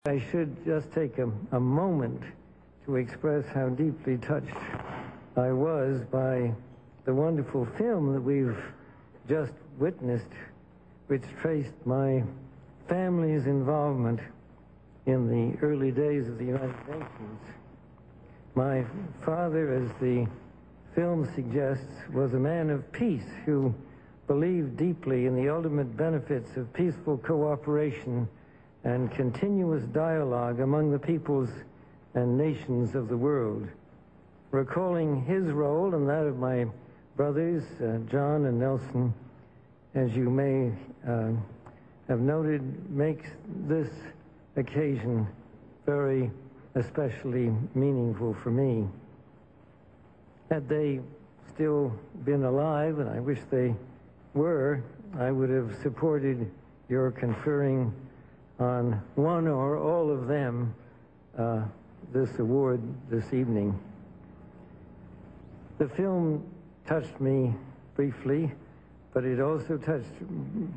I should just take a moment to express how deeply touched I was by the wonderful film that we've just witnessed, which traced my family's involvement in the early days of the United Nations. My father, as the film suggests, was a man of peace who believed deeply in the ultimate benefits of peaceful cooperation and continuous dialogue among the peoples and nations of the world. Recalling his role and that of my brothers, John and Nelson, as you may have noted, makes this occasion very especially meaningful for me. Had they still been alive, and I wish they were, I would have supported your conferring on one or all of them this award this evening. The film touched me briefly, but it also touched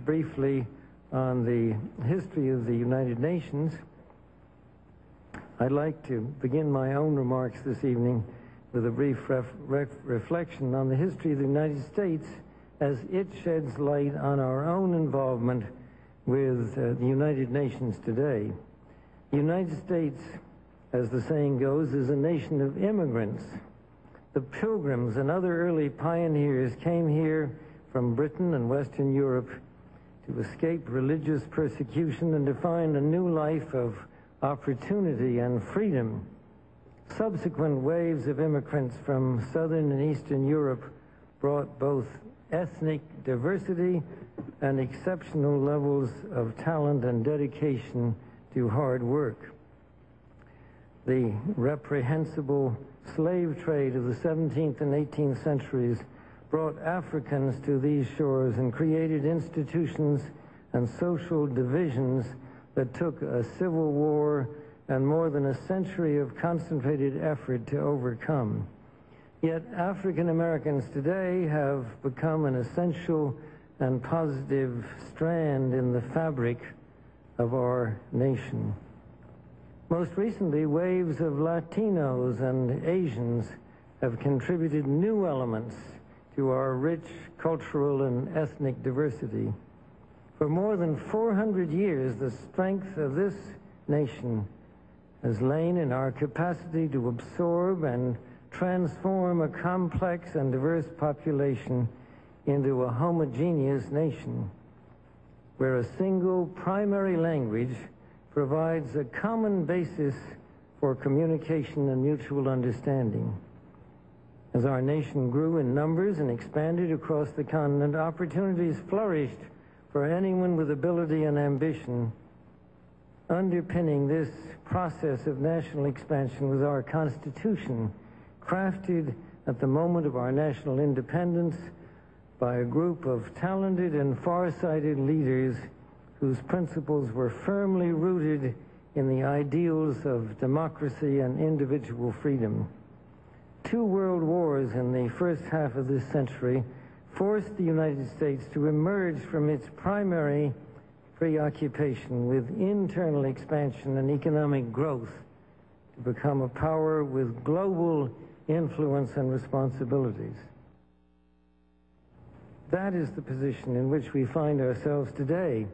briefly on the history of the United Nations. I'd like to begin my own remarks this evening with a brief reflection on the history of the United States as it sheds light on our own involvement with the United Nations today. The United States, as the saying goes, is a nation of immigrants. The Pilgrims and other early pioneers came here from Britain and Western Europe to escape religious persecution and to find a new life of opportunity and freedom. Subsequent waves of immigrants from Southern and Eastern Europe brought both ethnic diversity and exceptional levels of talent and dedication to hard work. The reprehensible slave trade of the 17th and 18th centuries brought Africans to these shores and created institutions and social divisions that took a civil war and more than a century of concentrated effort to overcome. Yet African Americans today have become an essential and positive strand in the fabric of our nation. Most recently, waves of Latinos and Asians have contributed new elements to our rich cultural and ethnic diversity. For more than 400 years, the strength of this nation has lain in our capacity to absorb and transform a complex and diverse population into a homogeneous nation, where a single primary language provides a common basis for communication and mutual understanding. As our nation grew in numbers and expanded across the continent, opportunities flourished for anyone with ability and ambition. Underpinning this process of national expansion was our Constitution, crafted at the moment of our national independence by a group of talented and far-sighted leaders whose principles were firmly rooted in the ideals of democracy and individual freedom. 2 world wars in the first half of this century forced the United States to emerge from its primary preoccupation with internal expansion and economic growth to become a power with global influence and responsibilities. That is the position in which we find ourselves today,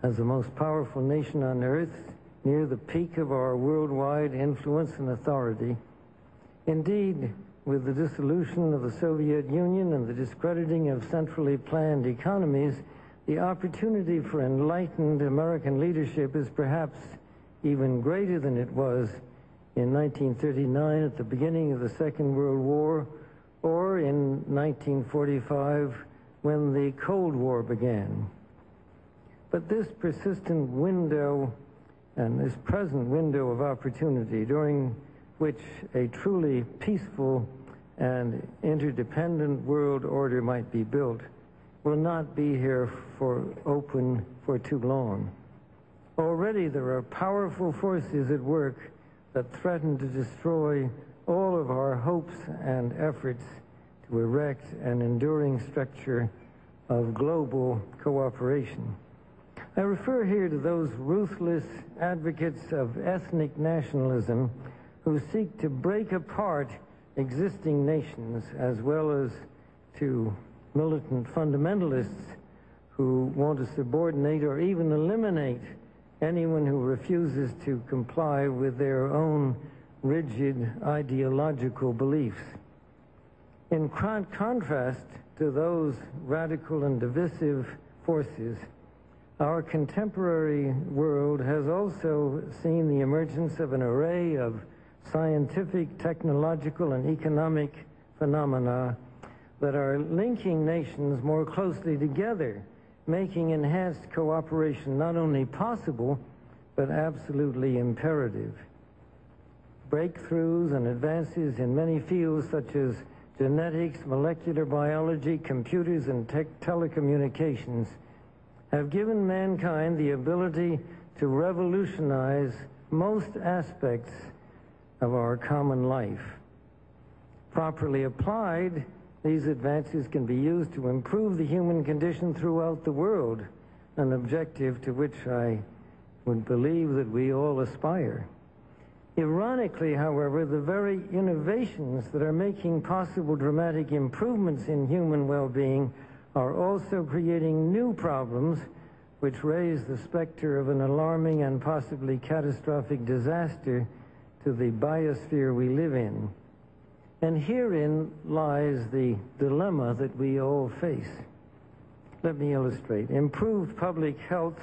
as the most powerful nation on earth, near the peak of our worldwide influence and authority. Indeed, with the dissolution of the Soviet Union and the discrediting of centrally planned economies, the opportunity for enlightened American leadership is perhaps even greater than it was in 1939 at the beginning of the Second World War, or in 1945 when the Cold War began. But this persistent window and this present window of opportunity, during which a truly peaceful and interdependent world order might be built, will not be here for too long. Already there are powerful forces at work that threaten to destroy all of our hopes and efforts to erect an enduring structure of global cooperation. I refer here to those ruthless advocates of ethnic nationalism who seek to break apart existing nations, as well as to militant fundamentalists who want to subordinate or even eliminate anyone who refuses to comply with their own rigid ideological beliefs. In contrast to those radical and divisive forces, our contemporary world has also seen the emergence of an array of scientific, technological, and economic phenomena that are linking nations more closely together, making enhanced cooperation not only possible, but absolutely imperative. Breakthroughs and advances in many fields such as genetics, molecular biology, computers, and telecommunications have given mankind the ability to revolutionize most aspects of our common life. Properly applied, these advances can be used to improve the human condition throughout the world, an objective to which I would believe that we all aspire. Ironically, however, the very innovations that are making possible dramatic improvements in human well-being are also creating new problems which raise the specter of an alarming and possibly catastrophic disaster to the biosphere we live in. And herein lies the dilemma that we all face. Let me illustrate. Improved public health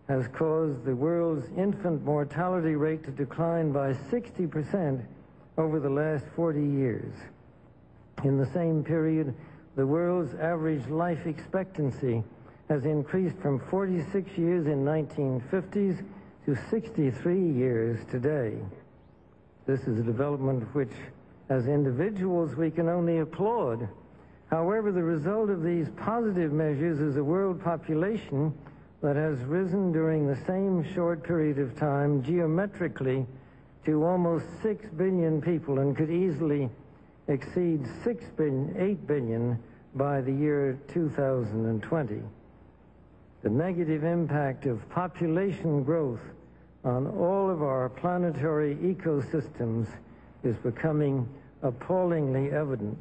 has caused the world's infant mortality rate to decline by 60% over the last 40 years. In the same period, the world's average life expectancy has increased from 46 years in 1950s to 63 years today. This is a development which, as individuals, we can only applaud. However, the result of these positive measures is a world population that has risen during the same short period of time geometrically to almost 6 billion people and could easily exceed 8 billion by the year 2020. The negative impact of population growth on all of our planetary ecosystems is becoming appallingly evident.